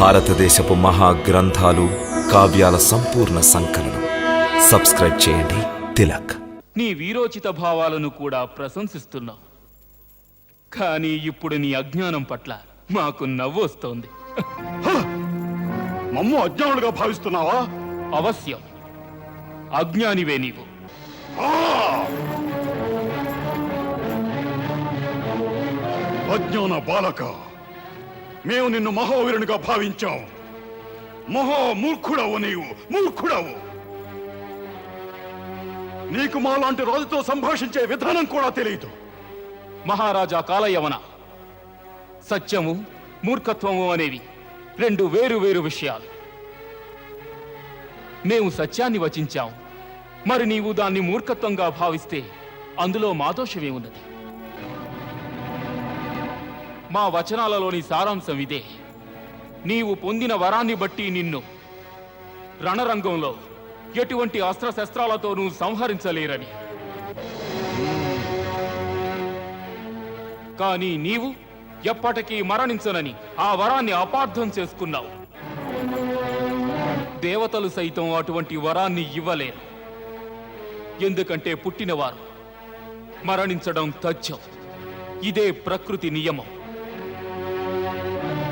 భారతదేశపు మహాగ్రంథాలు, కావ్యాల సంపూర్ణ సంకలనం. సబ్స్క్రైబ్ చేయండి. తిలక్. నీ వీరోచిత భావాలను కూడా ప్రశంసిస్తున్నావు, కానీ ఇప్పుడు నీ అజ్ఞానం పట్ల మాకు నవ్వు వస్తోంది. మమ్ము అజ్ఞానులుగా భావిస్తున్నావా? అవశ్యం, అజ్ఞానివే నీవు. అజ్ఞాన బాలక, మేము నిన్ను మహావీరునిగా భావించాం. మహామూర్ఖుడవు నీవు, మూర్ఖుడవు. నీకు మాలాంటి రాజుతో సంభాషించే విధానం కూడా తెలియదు. మహారాజా కాలయవన, సత్యము మూర్ఖత్వము అనేవి రెండు వేరు వేరు విషయాలు. మేము సత్యాన్ని వచించాం, మరి నీవు దాన్ని మూర్ఖత్వంగా భావిస్తే అందులో మా దోషమేమున్నది? మా వచనాలలోని సారాంశం ఇదే: నీవు పొందిన వరాన్ని బట్టి నిన్ను రణరంగంలో ఎటువంటి అస్త్రశస్త్రాలతోనూ సంహరించలేరని. కానీ నీవు ఎప్పటికీ మరణించనని ఆ వరాన్ని అపార్థం చేసుకున్నావు. దేవతలు సైతం అటువంటి వరాన్ని ఇవ్వలేరు, ఎందుకంటే పుట్టినవారు మరణించడం తథ్యం. ఇదే ప్రకృతి నియమం.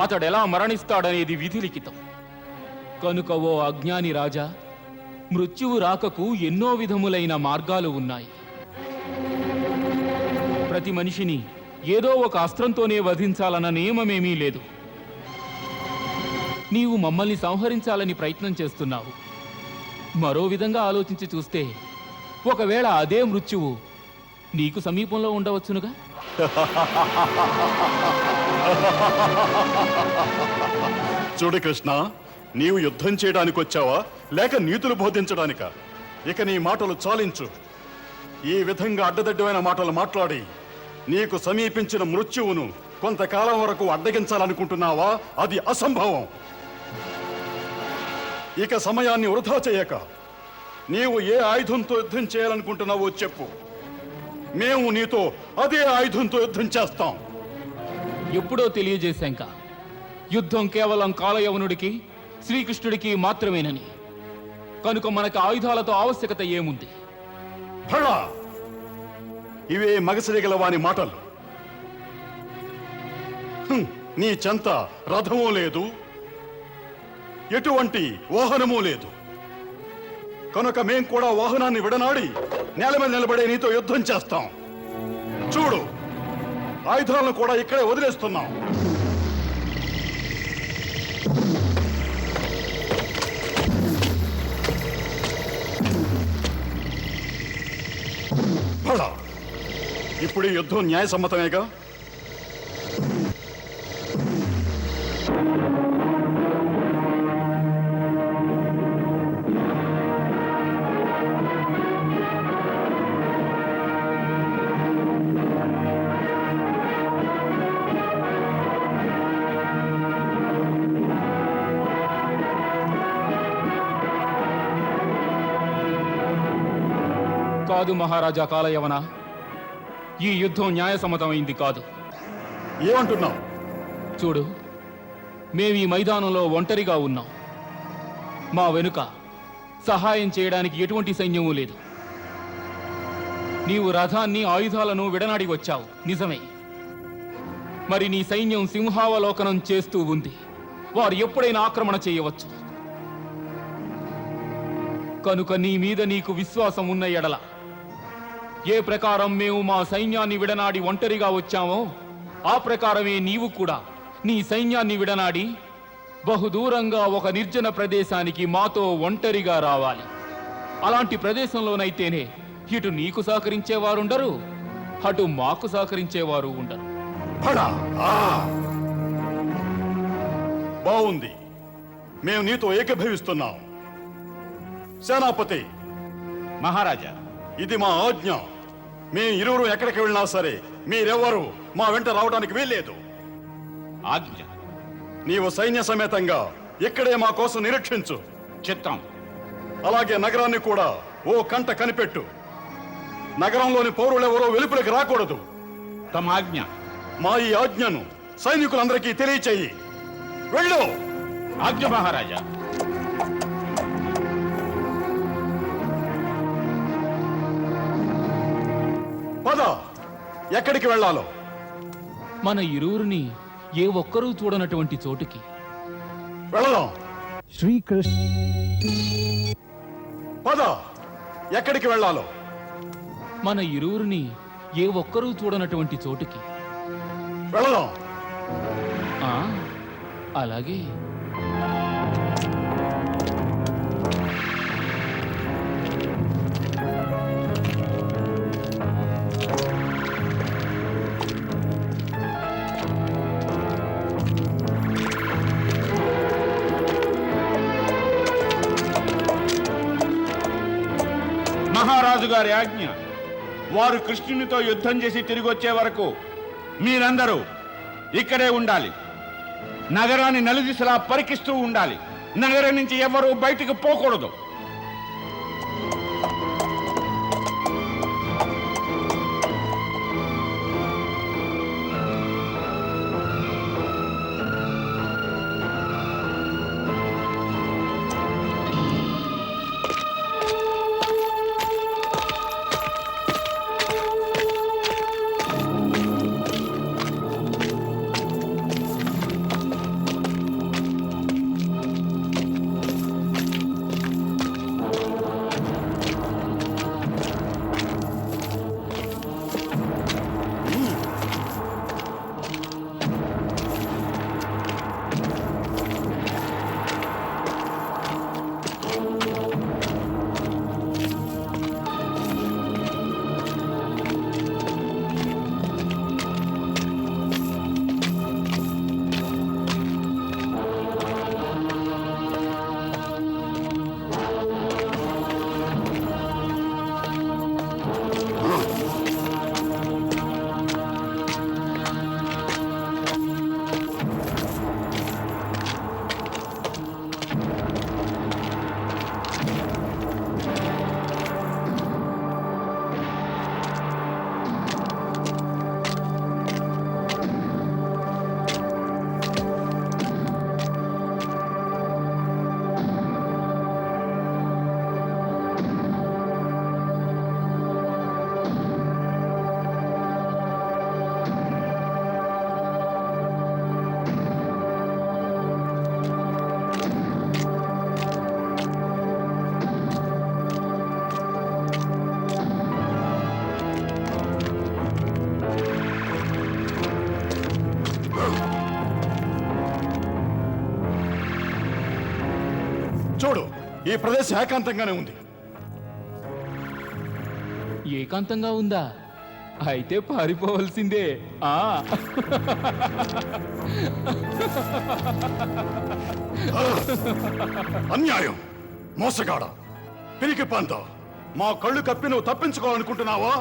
అతడెలా మరణిస్తాడనేది విధిలిఖితం. కనుక ఓ అజ్ఞాని రాజా, మృత్యువు రాకకు ఎన్నో విధములైన మార్గాలు ఉన్నాయి. ప్రతి మనిషిని ఏదో ఒక అస్త్రంతోనే వధించాలన్న నియమమేమీ లేదు. నీవు మమ్మల్ని సంహరించాలని ప్రయత్నం చేస్తున్నావు. మరో విధంగా ఆలోచించి చూస్తే ఒకవేళ అదే మృత్యువు నీకు సమీపంలో ఉండవచ్చునుగా. చూడు కృష్ణ, నీవు యుద్ధం చేయడానికి వచ్చావా లేక నీతులు బోధించడానిక? ఇక నీ మాటలు చాలించు. ఈ విధంగా అడ్డదడ్డమైన మాటలు మాట్లాడి నీకు సమీపించిన మృత్యువును కొంతకాలం వరకు అడ్డగించాలనుకుంటున్నావా? అది అసంభవం. ఇక సమయాన్ని వృధా చేయక నీవు ఏ ఆయుధంతో యుద్ధం చేయాలనుకుంటున్నావో చెప్పు. మేము నీతో అదే ఆయుధంతో యుద్ధం చేస్తాం. ఎప్పుడో తెలియజేశాంక యుద్ధం కేవలం కాలయవనుడికి, శ్రీకృష్ణుడికి మాత్రమేనని. కనుక మనకు ఆయుధాలతో ఆవశ్యకత ఏముంది? భళా, ఇవే మగసిరిగల వాని మాటలు. నీ చెంత రథమూ లేదు, ఎటువంటి వాహనమూ లేదు. కనుక మేం కూడా వాహనాన్ని విడనాడి నేల మీద నిలబడే నీతో యుద్ధం చేస్తాం. చూడు, ఆయుధాలను కూడా ఇక్కడే వదిలేస్తున్నాం. భళా, ఇప్పుడు ఈ యుద్ధం న్యాయసమ్మతమేగా? కాదు మహారాజా కాలయవన, ఈ యుద్ధం న్యాయసమ్మతమైంది కాదు. ఏమంటున్నావు? చూడు, మేము ఈ మైదానంలో ఒంటరిగా ఉన్నాం. మా వెనుక సహాయం చేయడానికి ఎటువంటి సైన్యమూ లేదు. నీవు రథాన్ని, ఆయుధాలను విడనాడి వచ్చావు, నిజమే. మరి నీ సైన్యం సింహావలోకనం చేస్తూ ఉంది. వారు ఎప్పుడైనా ఆక్రమణ చేయవచ్చు. కనుక నీ మీద నీకు విశ్వాసం ఉన్న ఎడల, ఏ ప్రకారం మేము మా సైన్యాన్ని విడనాడి ఒంటరిగా వచ్చామో ఆ ప్రకారమే నీవు కూడా నీ సైన్యాన్ని విడనాడి బహుదూరంగా ఒక నిర్జన ప్రదేశానికి మాతో ఒంటరిగా రావాలి. అలాంటి ప్రదేశంలోనైతేనే ఇటు నీకు సహకరించేవారుండరు, అటు మాకు సహకరించేవారు ఉండరు. బాగుంది, మేము నీతో ఏకీభవిస్తున్నాం. సేనాపతి మహారాజా, ఇది మా ఆజ్ఞ. మేము ఇరువురు ఎక్కడికి వెళ్ళినా సరే మీరెవ్వరూ మా వెంట రావడానికి వీల్లేదు. ఆజ్ఞ. నీవు సైన్య సమేతంగా ఇక్కడే మా కోసం నిరీక్షించు. చిత్తం. అలాగే నగరాన్ని కూడా ఓ కంట కనిపెట్టు. నగరంలోని పౌరులెవరో వెలుపలికి రాకూడదు. తమ ఆజ్ఞ. మా ఈ ఆజ్ఞను సైనికులందరికీ తెలియచేయి. వెళ్ళు. ఆజ్ఞ మహారాజా. పద, ఎక్కడికి వెళ్ళాలో. మన ఇరువురిని ఏ ఒక్కరూ చూడనటువంటి చోటుకి వెళదాం. శ్రీకృష్ణ పద, ఎక్కడికి వెళ్ళాలో. మన ఇరువురిని ఏ ఒక్కరూ చూడనటువంటి చోటుకి వెళదాం. ఆ, అలాగే. మహారాజు గారి ఆజ్ఞ. వారు కృష్ణునితో యుద్ధం చేసి తిరిగి వచ్చే వరకు మీరందరూ ఇక్కడే ఉండాలి. నగరాన్ని నలుదిశలా పరికిస్తూ ఉండాలి. నగరం నుంచి ఎవరూ బయటికి పోకూడదు. చూడు, ఈ ప్రదేశం ఏకాంతంగానే ఉంది. ఏకాంతంగా ఉందా? అయితే పారిపోవలసిందే. ఆ అన్యాయం, మోసగాడ, పిరికి పంత. మా కళ్ళు కప్పి నువ్వు తప్పించుకోవాలనుకుంటున్నావా?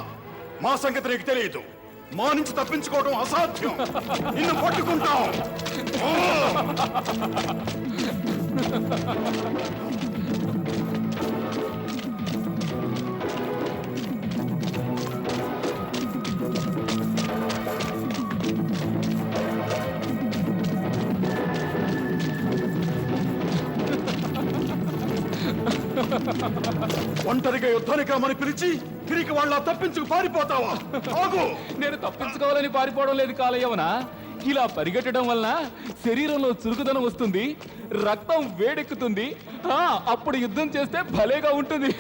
మా సంగతి నీకు తెలియదు. మా నుంచి తప్పించుకోవడం అసాధ్యం. నిన్ను పట్టుకుంటాం. ఒంటరిగా యుద్ధానికి రమ్మని పిలిచి తిరిగి వాళ్ళ తప్పించుకు పారిపోతావా? ఆగు! నేను తప్పించుకోవాలని పారిపోవడం లేదు కాలయ్యవనా. ఇలా పరిగెట్టడం వలన శరీరంలో చురుకుదనం వస్తుంది, రక్తం వేడెక్కుతుంది. అప్పుడు యుద్ధం చేస్తే భలేగా ఉంటుంది.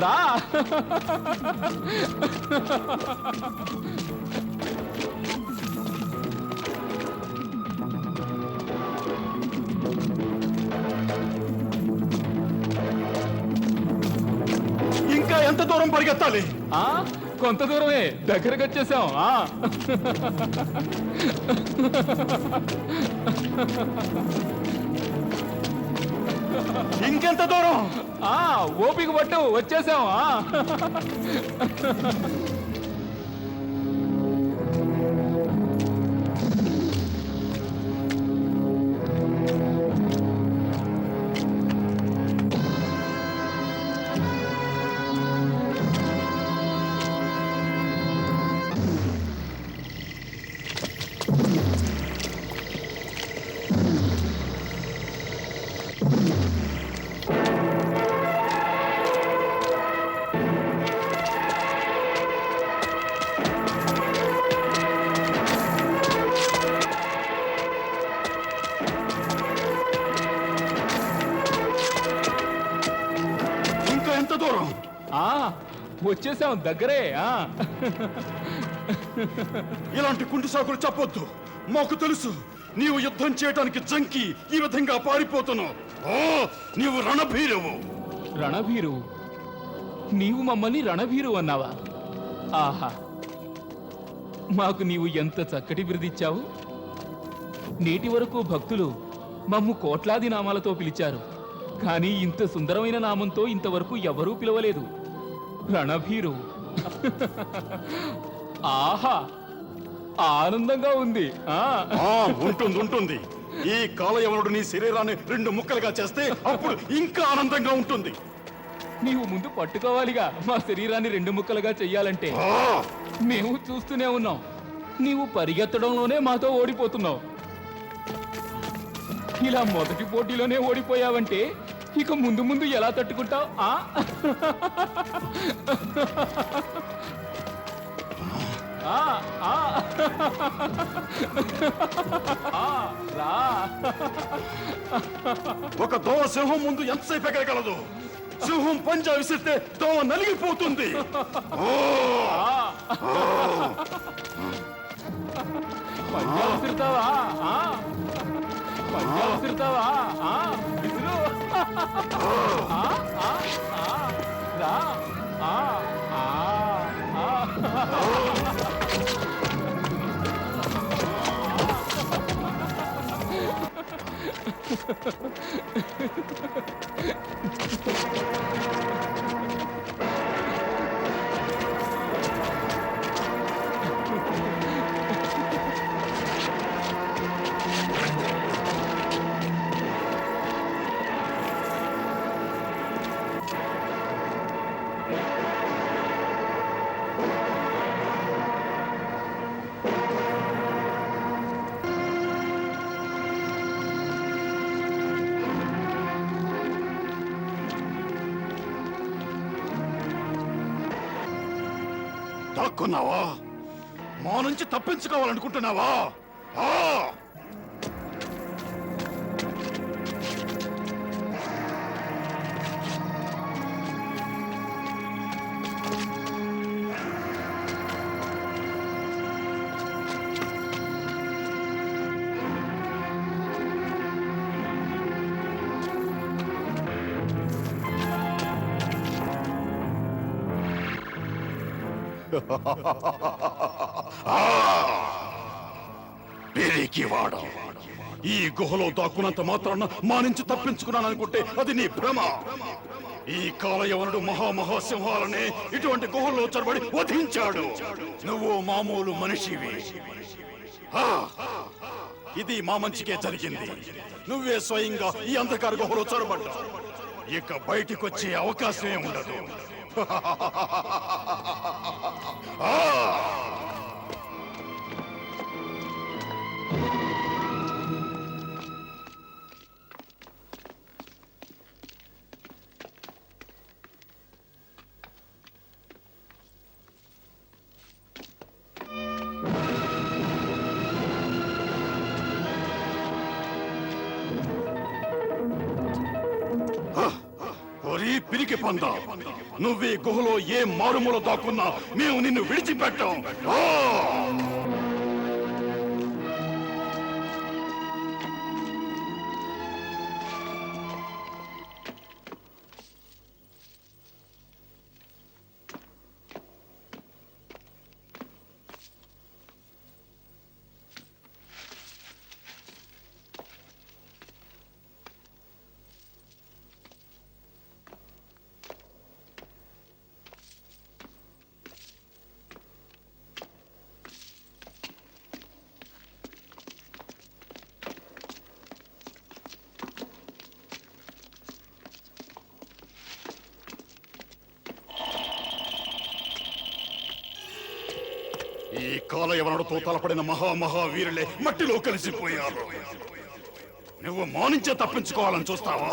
రా. ఇంకా ఎంత దూరం పరిగెత్తాలి? కొంత దూరమే, దగ్గరకు వచ్చేసాం. ఇంకెంత దూరం? ఓపిక పట్టు, వచ్చేసాం. దూరం. ఆ వచ్చేసాం దగ్గరే. ఇలాంటి కుంటి సాకులు చెప్పొద్దు. మాకు తెలుసు నీవు యుద్ధం చేయడానికి జంకి ఈ విధంగా పారిపోతున్నావు. నీవు రణభీరువు. రణభీరు? నీవు మమ్మల్ని రణభీరు అన్నావా? ఆహా, మాకు నీవు ఎంత చక్కటి బిరుదిచ్చావు. నేటి వరకు భక్తులు మమ్ము కోట్లాది నామాలతో పిలిచారు, కానీ ఇంత సుందరమైన నామంతో ఇంతవరకు ఎవరూ పిలవలేదు. రణభీరు. ఆహా, ఆనందంగా ఉంది. ఉంటుంది ఉంటుంది. ఈ కాలయవనుడు నీ శరీరాన్ని 2 ముక్కలుగా చేస్తే అప్పుడు ఇంకా ఆనందంగా ఉంటుంది. నీవు ముందు పట్టుకోవాలిగా మా శరీరాన్ని 2 ముక్కలుగా చెయ్యాలంటే. మేము చూస్తూనే ఉన్నాం. నీవు పరిగెత్తడంలోనే మాతో ఓడిపోతున్నావు. ఇలా మొదటి పోటీలోనే ఓడిపోయావంటే ఇక ముందు ముందు ఎలా తట్టుకుంటావు? ఒక దోవ సింహం ముందు ఎంతసేపు ఎగరగలదు? సింహం పంజా విసిరితే దోవ నలిగిపోతుంది. పంజా విసురుతావా? పంజా విసురుతావా? విసురు. రా. దాక్కున్నావా? మా నుంచి తప్పించుకోవాలనుకుంటున్నావా? పిరికివాడ, ఈ గుహలో దాక్కున్నంత మాత్రాన మా నుంచి తప్పించుకున్నాననుకుంటే అది నీ భ్రమ. ఈ కాలయవనుడు మహాసింహాలనే ఇటువంటి గుహల్లో చొరబడి వధించాడు. నువ్వు మామూలు మనిషివి. ఇది మా మంచికే జరిగింది. నువ్వే స్వయంగా ఈ అంధకార గుహలో చొరబడ్డా. ఇక బయటికి వచ్చే అవకాశమే ఉండదు. పిరికి పంద, నువ్వే గుహలో ఏ మారుమూల దాక్కున్నా మేము నిన్ను విడిచిపెట్టాం. ఈ కాలయవనుడితో తలపడిన మహావీరులే మట్టిలో కలిసిపోయారు. నువ్వు మానించే తప్పించుకోవాలని చూస్తావా?